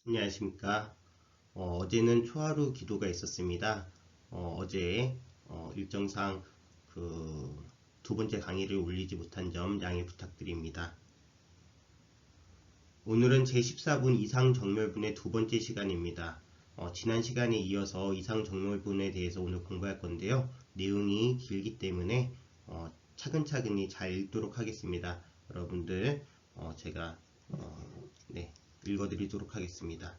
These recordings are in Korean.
안녕하십니까. 어제는 초하루 기도가 있었습니다. 어제 일정상 두 번째 강의를 올리지 못한 점 양해 부탁드립니다. 오늘은 제14분 이상정렬분의 두 번째 시간입니다. 지난 시간에 이어서 이상정렬분에 대해서 오늘 공부할 건데요. 내용이 길기 때문에 차근차근히 잘 읽도록 하겠습니다. 여러분들 제가 읽어드리도록 하겠습니다.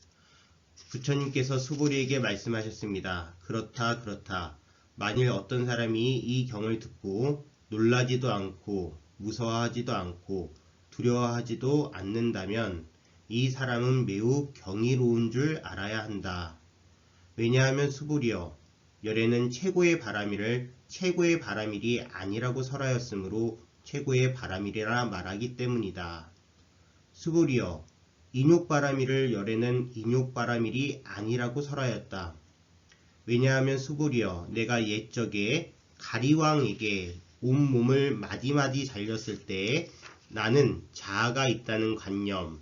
부처님께서 수보리에게 말씀하셨습니다. 그렇다. 만일 어떤 사람이 이 경을 듣고 놀라지도 않고 무서워하지도 않고 두려워하지도 않는다면 이 사람은 매우 경이로운 줄 알아야 한다. 왜냐하면 수보리여, 열애는 최고의 바람일을 최고의 바람일이 아니라고 설하였으므로 최고의 바람일이라 말하기 때문이다. 수보리여, 인욕바라밀을 열애는 인욕바라밀이 아니라고 설하였다. 왜냐하면 수보리여, 내가 옛적에 가리왕에게 온몸을 마디마디 잘렸을 때에 나는 자아가 있다는 관념,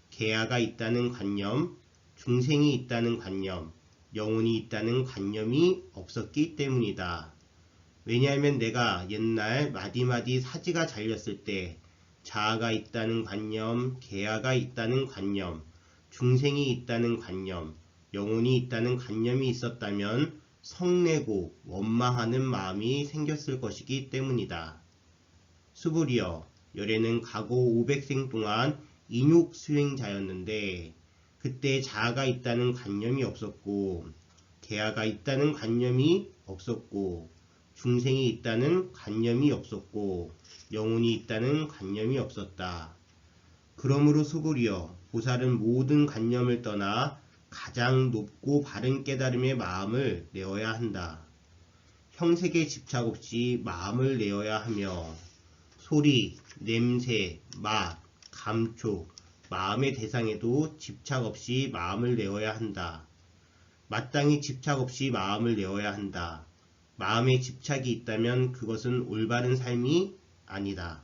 계아가 있다는 관념, 중생이 있다는 관념, 영혼이 있다는 관념이 없었기 때문이다. 왜냐하면 내가 옛날 마디마디 사지가 잘렸을 때 자아가 있다는 관념, 계아가 있다는 관념, 중생이 있다는 관념, 영혼이 있다는 관념이 있었다면 성내고 원망하는 마음이 생겼을 것이기 때문이다. 수불이여, 열애는 과거 500생 동안 인욕 수행자였는데 그때 자아가 있다는 관념이 없었고 계아가 있다는 관념이 없었고 중생이 있다는 관념이 없었고 영혼이 있다는 관념이 없었다. 그러므로 수불이여, 보살은 모든 관념을 떠나 가장 높고 바른 깨달음의 마음을 내어야 한다. 형색에 집착 없이 마음을 내어야 하며 소리, 냄새, 맛, 감촉, 마음의 대상에도 집착 없이 마음을 내어야 한다. 마땅히 집착 없이 마음을 내어야 한다. 마음에 집착이 있다면 그것은 올바른 삶이 아니다.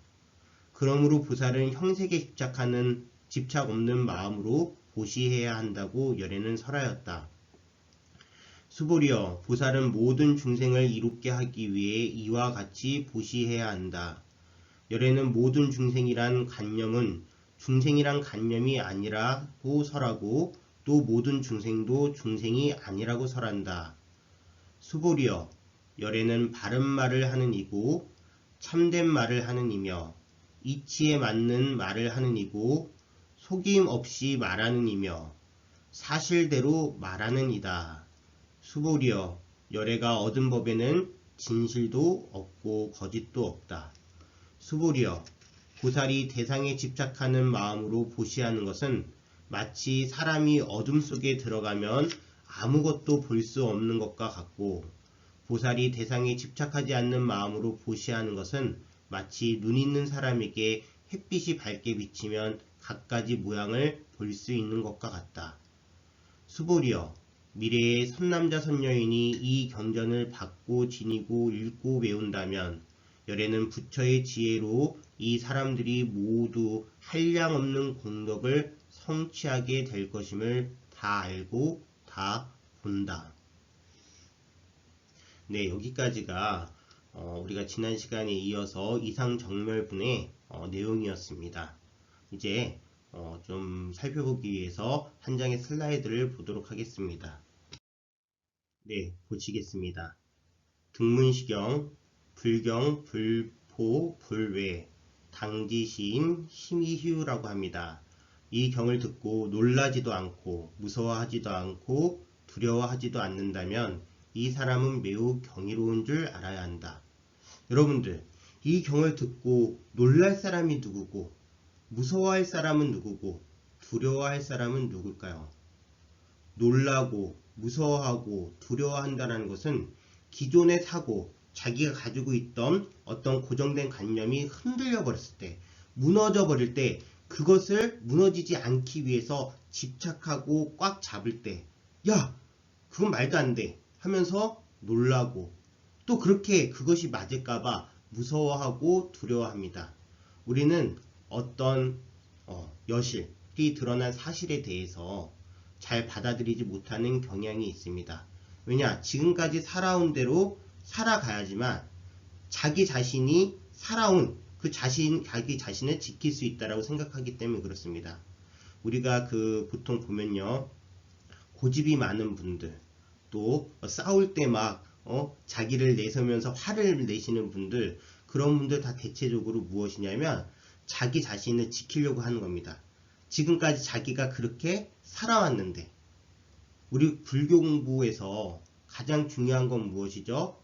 그러므로 보살은 형색에 집착하는 집착 없는 마음으로 보시해야 한다고 열애는 설하였다. 수보리여, 보살은 모든 중생을 이롭게 하기 위해 이와 같이 보시해야 한다. 열애는 모든 중생이란 관념은 중생이란 관념이 아니라고 설하고 또 모든 중생도 중생이 아니라고 설한다. 수보리여, 열애는 바른 말을 하는 이고 참된 말을 하는 이며 이치에 맞는 말을 하는 이고 속임 없이 말하는 이며 사실대로 말하는 이다. 수보리여, 열애가 얻은 법에는 진실도 없고 거짓도 없다. 수보리여, 보살이 대상에 집착하는 마음으로 보시하는 것은 마치 사람이 어둠 속에 들어가면 아무것도 볼 수 없는 것과 같고 보살이 대상에 집착하지 않는 마음으로 보시하는 것은 마치 눈 있는 사람에게 햇빛이 밝게 비치면 갖가지 모양을 볼 수 있는 것과 같다. 수보리여, 미래의 선남자 선녀인이 이 경전을 받고 지니고 읽고 외운다면 열애는 부처의 지혜로 이 사람들이 모두 한량없는 공덕을 성취하게 될 것임을 다 알고 다 본다. 네, 여기까지가 우리가 지난 시간에 이어서 이상정멸분의 내용이었습니다. 이제 좀 살펴보기 위해서 한 장의 슬라이드를 보도록 하겠습니다. 네, 보시겠습니다. 등문시경, 불경, 불포, 불외, 당지시인, 심의휴라고 합니다. 이 경을 듣고 놀라지도 않고 무서워하지도 않고 두려워하지도 않는다면 이 사람은 매우 경이로운 줄 알아야 한다. 여러분들, 이 경을 듣고 놀랄 사람이 누구고 무서워할 사람은 누구고 두려워할 사람은 누굴까요? 놀라고 무서워하고 두려워한다는 것은 기존의 사고, 자기가 가지고 있던 어떤 고정된 관념이 흔들려 버렸을 때, 무너져 버릴 때 그것을 무너지지 않기 위해서 집착하고 꽉 잡을 때, 야, 그건 말도 안 돼 하면서 놀라고 또 그렇게 그것이 맞을까봐 무서워하고 두려워합니다. 우리는 어떤 여실이 드러난 사실에 대해서 잘 받아들이지 못하는 경향이 있습니다. 왜냐? 지금까지 살아온 대로 살아가야지만 자기 자신이 살아온 자기 자신을 지킬 수 있다라고 생각하기 때문에 그렇습니다. 우리가 보통 보면요, 고집이 많은 분들, 또 싸울 때 막 자기를 내세우면서 화를 내시는 분들, 그런 분들 다 대체적으로 무엇이냐면 자기 자신을 지키려고 하는 겁니다. 지금까지 자기가 그렇게 살아왔는데, 우리 불교 공부에서 가장 중요한 건 무엇이죠?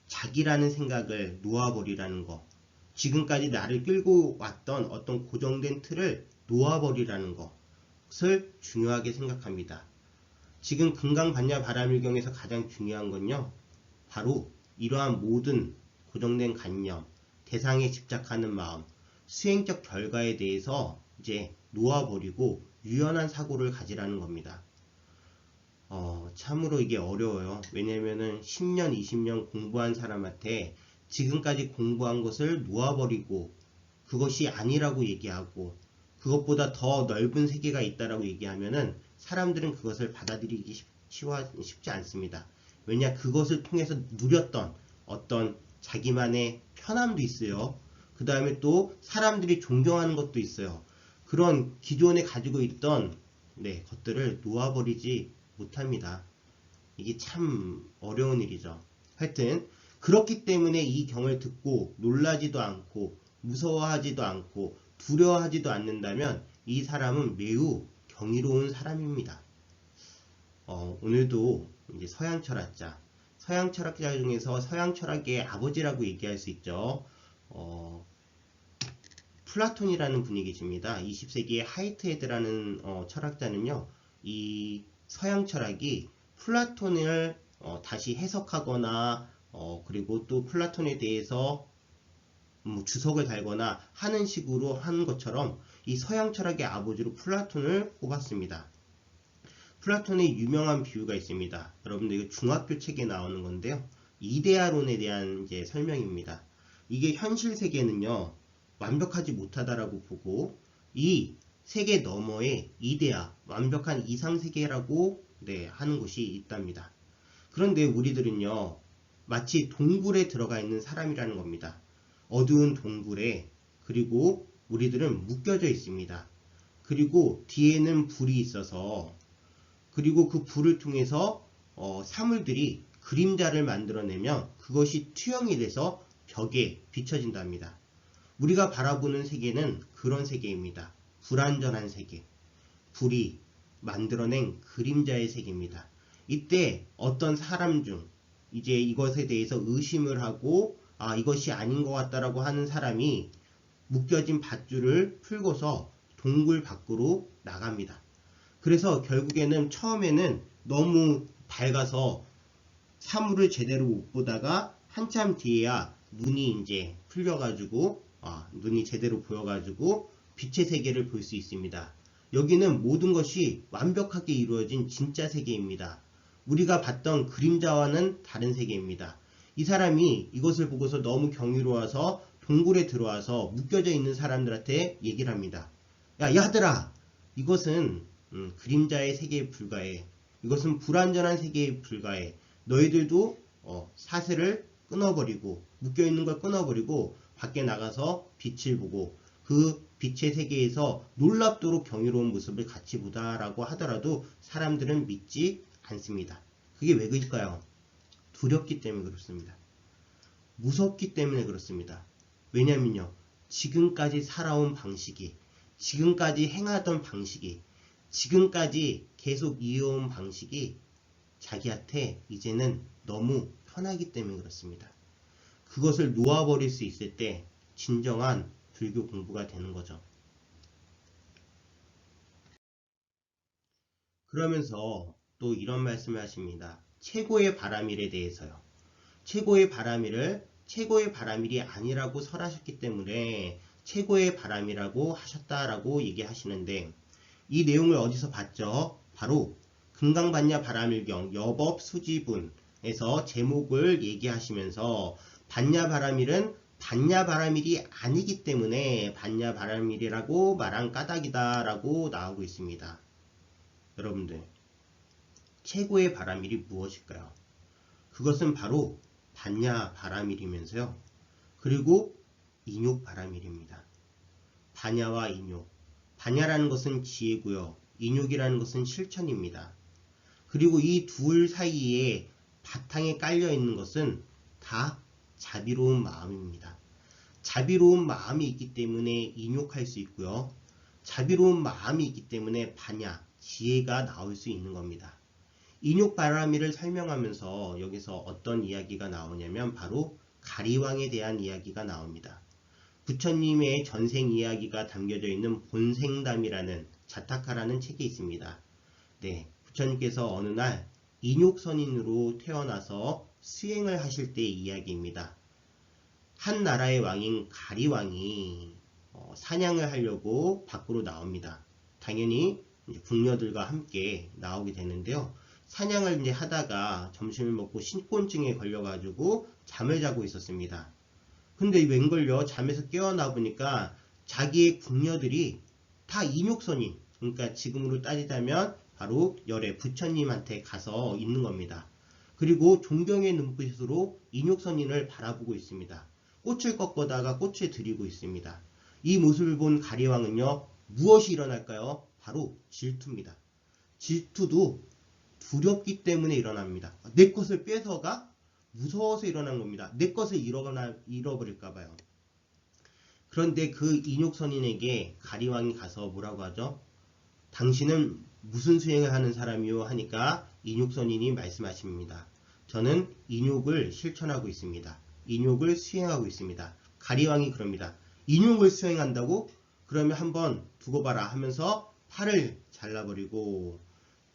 자기라는 생각을 놓아버리라는 거. 지금까지 나를 끌고 왔던 어떤 고정된 틀을 놓아버리라는 것을 중요하게 생각합니다. 지금 금강반야바라밀경에서 가장 중요한 건요, 바로 이러한 모든 고정된 관념, 대상에 집착하는 마음, 수행적 결과에 대해서 이제 놓아버리고 유연한 사고를 가지라는 겁니다. 참으로 이게 어려워요. 왜냐면은 10년, 20년 공부한 사람한테 지금까지 공부한 것을 놓아버리고 그것이 아니라고 얘기하고 그것보다 더 넓은 세계가 있다라고 얘기하면은 사람들은 그것을 받아들이기 쉽지 않습니다. 왜냐, 그것을 통해서 누렸던 어떤 자기만의 편함도 있어요. 그 다음에 또 사람들이 존경하는 것도 있어요. 그런 기존에 가지고 있던 것들을 놓아버리지 못합니다. 이게 참 어려운 일이죠. 하여튼 그렇기 때문에 이 경을 듣고 놀라지도 않고 무서워하지도 않고 두려워하지도 않는다면 이 사람은 매우 경이로운 사람입니다. 오늘도 이제 서양 철학자 중에서 서양 철학의 아버지라고 얘기할 수 있죠. 플라톤이라는 분이 계십니다. 20세기의 하이트헤드라는 철학자는요, 이 서양 철학이 플라톤을 다시 해석하거나 그리고 또 플라톤에 대해서 주석을 달거나 하는 식으로 하는 것처럼 이 서양 철학의 아버지로 플라톤을 꼽았습니다. 플라톤의 유명한 비유가 있습니다. 여러분들 이거 중학교 책에 나오는 건데요. 이데아론에 대한 이제 설명입니다. 이게 현실 세계는요, 완벽하지 못하다라고 보고 이 세계 너머에 이데아, 완벽한 이상 세계라고 하는 곳이 있답니다. 그런데 우리들은요, 마치 동굴에 들어가 있는 사람이라는 겁니다. 어두운 동굴에, 그리고 우리들은 묶여져 있습니다. 그리고 뒤에는 불이 있어서, 그리고 그 불을 통해서 사물들이 그림자를 만들어내면 그것이 투영이 돼서 벽에 비춰진답니다. 우리가 바라보는 세계는 그런 세계입니다. 불완전한 세계, 불이 만들어낸 그림자의 세계입니다. 이때 어떤 사람 중 이제 이것에 대해서 의심을 하고 이것이 아닌 것 같다라고 하는 사람이 묶여진 밧줄을 풀고서 동굴 밖으로 나갑니다. 그래서 결국에는 처음에는 너무 밝아서 사물을 제대로 못 보다가 한참 뒤에야 눈이 이제 풀려가지고 눈이 제대로 보여가지고 빛의 세계를 볼 수 있습니다. 여기는 모든 것이 완벽하게 이루어진 진짜 세계입니다. 우리가 봤던 그림자와는 다른 세계입니다. 이 사람이 이것을 보고서 너무 경이로워서 동굴에 들어와서 묶여져 있는 사람들한테 얘기를 합니다. 야, 얘들아, 이것은 그림자의 세계에 불과해. 이것은 불완전한 세계에 불과해. 너희들도 사슬을 끊어버리고 묶여있는 걸 끊어버리고 밖에 나가서 빛을 보고 그 빛의 세계에서 놀랍도록 경이로운 모습을 같이 보다라고 하더라도 사람들은 믿지 않습니다. 그게 왜 그럴까요? 두렵기 때문에 그렇습니다. 무섭기 때문에 그렇습니다. 왜냐면요, 지금까지 살아온 방식이, 지금까지 행하던 방식이, 지금까지 계속 이어온 방식이 자기한테 이제는 너무 편하기 때문에 그렇습니다. 그것을 놓아버릴 수 있을 때 진정한 불교 공부가 되는 거죠. 그러면서 또 이런 말씀을 하십니다. 최고의 바라밀에 대해서요. 최고의 바라밀이 아니라고 설하셨기 때문에 최고의 바람이라고 하셨다라고 얘기하시는데, 이 내용을 어디서 봤죠? 바로 금강반야 바라밀경 여법 수지분에서 제목을 얘기하시면서 반야바라밀은 반야바라밀이 아니기 때문에 반야바라밀이라고 말한 까닭이다 라고 나오고 있습니다. 여러분들, 최고의 바라밀이 무엇일까요? 그것은 바로 반야 바라밀이면서요. 그리고 인욕 바라밀입니다. 반야와 인욕. 반야라는 것은 지혜고요. 인욕이라는 것은 실천입니다. 그리고 이 둘 사이에 바탕에 깔려 있는 것은 다 자비로운 마음입니다. 자비로운 마음이 있기 때문에 인욕할 수 있고요. 자비로운 마음이 있기 때문에 반야, 지혜가 나올 수 있는 겁니다. 인욕 바라밀을 설명하면서 여기서 어떤 이야기가 나오냐면 바로 가리왕에 대한 이야기가 나옵니다. 부처님의 전생 이야기가 담겨져 있는 본생담이라는 자타카라는 책이 있습니다. 네, 부처님께서 어느 날 인욕선인으로 태어나서 수행을 하실 때의 이야기입니다. 한 나라의 왕인 가리왕이 사냥을 하려고 밖으로 나옵니다. 당연히 이제 궁녀들과 함께 나오게 되는데요. 사냥을 이제 하다가 점심을 먹고 신곤증에 걸려가지고 잠을 자고 있었습니다. 근데 웬걸요? 잠에서 깨어나 보니까 자기의 궁녀들이 다 인욕선인, 그러니까 지금으로 따지자면 바로 열애 부처님한테 가서 있는 겁니다. 그리고 존경의 눈빛으로 인욕선인을 바라보고 있습니다. 꽃을 꺾어다가 꽃을 드리고 있습니다. 이 모습을 본 가리왕은요, 무엇이 일어날까요? 바로 질투입니다. 질투도 두렵기 때문에 일어납니다. 내 것을 뺏어가? 무서워서 일어난 겁니다. 내 것을 잃어버릴까봐요. 그런데 그 인욕선인에게 가리왕이 가서 뭐라고 하죠? 당신은 무슨 수행을 하는 사람이요? 하니까 인욕선인이 말씀하십니다. 저는 인욕을 실천하고 있습니다. 인욕을 수행하고 있습니다. 가리왕이 그럽니다. 인욕을 수행한다고? 그러면 한번 두고 봐라 하면서 팔을 잘라버리고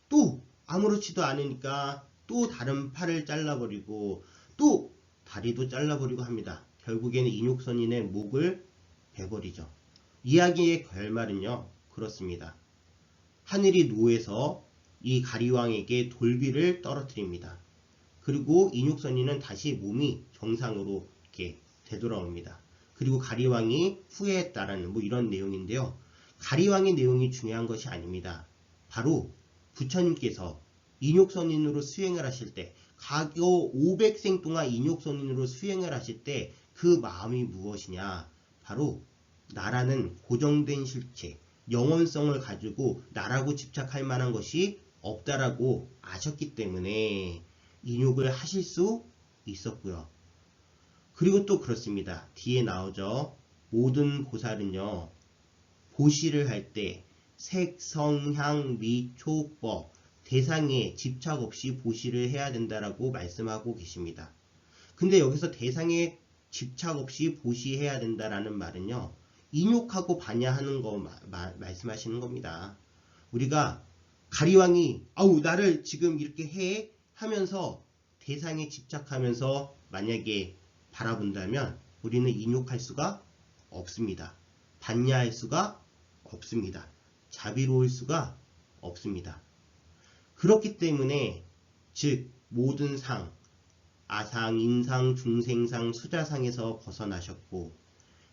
또 아무렇지도 않으니까 또 다른 팔을 잘라버리고 또 다리도 잘라버리고 합니다. 결국에는 인욕선인의 목을 베버리죠. 이야기의 결말은요, 그렇습니다. 하늘이 노해서 이 가리왕에게 돌비를 떨어뜨립니다. 그리고 인욕선인은 다시 몸이 정상으로 이렇게 되돌아옵니다. 그리고 가리왕이 후회했다라는 뭐 이런 내용인데요. 가리왕의 내용이 중요한 것이 아닙니다. 바로 부처님께서 인욕선인으로 수행을 하실 때, 과거 500생 동안 인욕선인으로 수행을 하실 때 그 마음이 무엇이냐? 바로 나라는 고정된 실체, 영원성을 가지고 나라고 집착할 만한 것이 없다라고 아셨기 때문에 인욕을 하실 수 있었고요. 그리고 또 그렇습니다. 뒤에 나오죠. 모든 보살은요, 보시를 할 때 색, 성, 향, 미, 초, 법, 대상에 집착 없이 보시를 해야 된다라고 말씀하고 계십니다. 근데 여기서 대상에 집착 없이 보시해야 된다라는 말은요, 인욕하고 반야하는 거 말씀하시는 겁니다. 우리가 가리왕이 아우 나를 지금 이렇게 해 하면서 대상에 집착하면서 만약에 바라본다면 우리는 인욕할 수가 없습니다. 반야할 수가 없습니다. 자비로울 수가 없습니다. 그렇기 때문에 즉 모든 상, 아상, 인상, 중생상, 수자상에서 벗어나셨고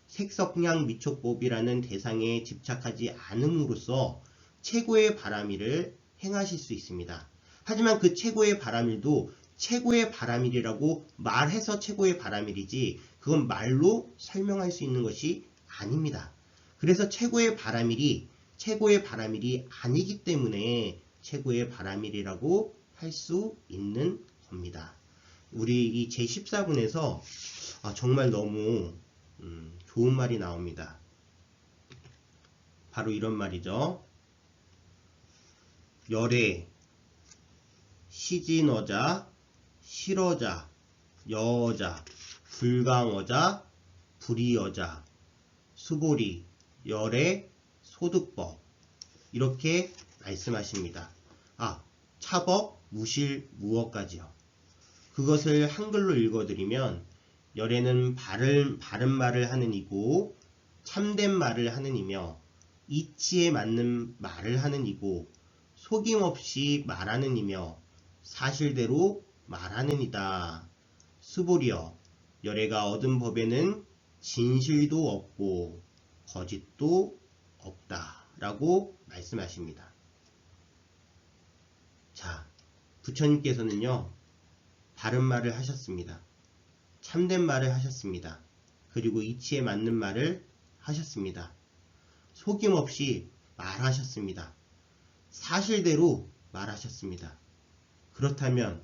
색석향 미촉법이라는 대상에 집착하지 않음으로써 최고의 바라밀을 행하실 수 있습니다. 하지만 그 최고의 바라밀도 최고의 바라밀이라고 말해서 최고의 바라밀이지 그건 말로 설명할 수 있는 것이 아닙니다. 그래서 최고의 바라밀이 아니기 때문에 최고의 바라밀이라고 할 수 있는 겁니다. 우리 이 제14분에서 정말 너무 좋은 말이 나옵니다. 바로 이런 말이죠. 열애, 시진어자, 실어자, 여어자, 불강어자, 불이어자, 수보리, 열애, 소득법 이렇게 말씀하십니다. 차법, 무실, 무어까지요. 그것을 한글로 읽어드리면 열애는 바른 말을 하는 이고 참된 말을 하는 이며 이치에 맞는 말을 하는 이고 속임없이 말하는 이며 사실대로 말하는 이다. 수보리여, 열애가 얻은 법에는 진실도 없고 거짓도 없다 라고 말씀하십니다. 자, 부처님께서는요, 바른 말을 하셨습니다. 참된 말을 하셨습니다. 그리고 이치에 맞는 말을 하셨습니다. 속임없이 말하셨습니다. 사실대로 말하셨습니다. 그렇다면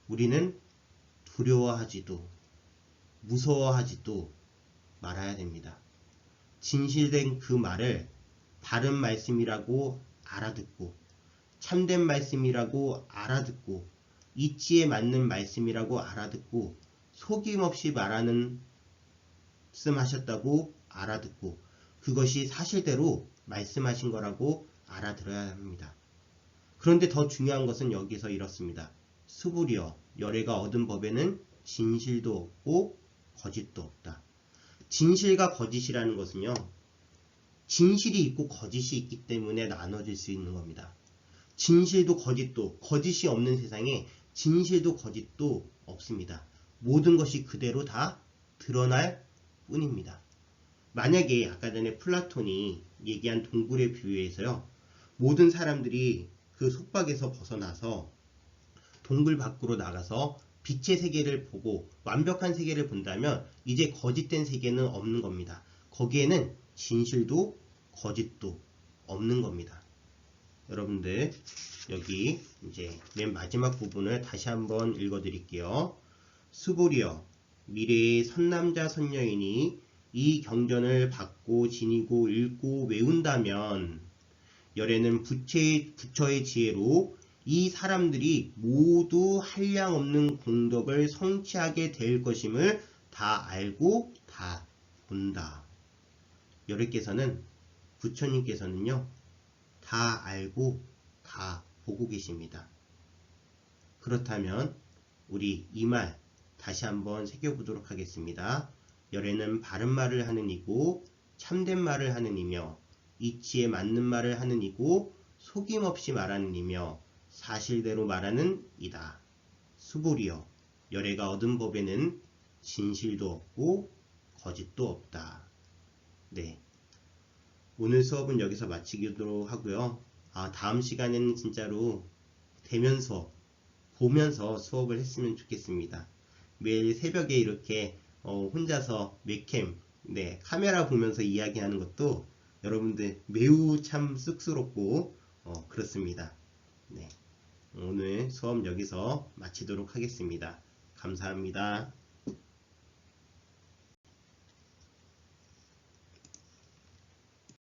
우리는 두려워하지도 무서워하지도 말아야 됩니다. 진실된 그 말을 바른 말씀이라고 알아듣고 참된 말씀이라고 알아듣고 이치에 맞는 말씀이라고 알아듣고 속임없이 말씀하셨다고 알아듣고 그것이 사실대로 말씀하신 거라고 알아들어야 합니다. 그런데 더 중요한 것은 여기서 이렇습니다. 수불이여 열애가 얻은 법에는 진실도 없고 거짓도 없다. 진실과 거짓이라는 것은요, 진실이 있고 거짓이 있기 때문에 나눠질 수 있는 겁니다. 진실도 거짓도, 거짓이 없는 세상에 진실도 거짓도 없습니다. 모든 것이 그대로 다 드러날 뿐입니다. 만약에 아까 전에 플라톤이 얘기한 동굴의 비유에서요, 모든 사람들이 그 속박에서 벗어나서 동굴 밖으로 나가서 빛의 세계를 보고 완벽한 세계를 본다면 이제 거짓된 세계는 없는 겁니다. 거기에는 진실도 거짓도 없는 겁니다. 여러분들 여기 이제 맨 마지막 부분을 다시 한번 읽어 드릴게요. 수불이여 미래의 선남자 선녀이니 이 경전을 받고 지니고 읽고 외운다면 열애는 부처의 지혜로 이 사람들이 모두 한량없는 공덕을 성취하게 될 것임을 다 알고 다 본다. 열애께서는 부처님께서는요, 다 알고 다 보고 계십니다. 그렇다면 우리 이 말 다시 한번 새겨보도록 하겠습니다. 열애는 바른 말을 하는 이고 참된 말을 하는 이며 이치에 맞는 말을 하는 이고 속임없이 말하는 이며 사실대로 말하는 이다. 수불이여 열애가 얻은 법에는 진실도 없고 거짓도 없다. 네, 오늘 수업은 여기서 마치도록 하고요. 다음 시간에는 진짜로 대면 수업 보면서 수업을 했으면 좋겠습니다. 매일 새벽에 이렇게 혼자서 웹캠, 카메라 보면서 이야기하는 것도 여러분들 매우 참 쑥스럽고 그렇습니다. 네, 오늘 수업 여기서 마치도록 하겠습니다. 감사합니다.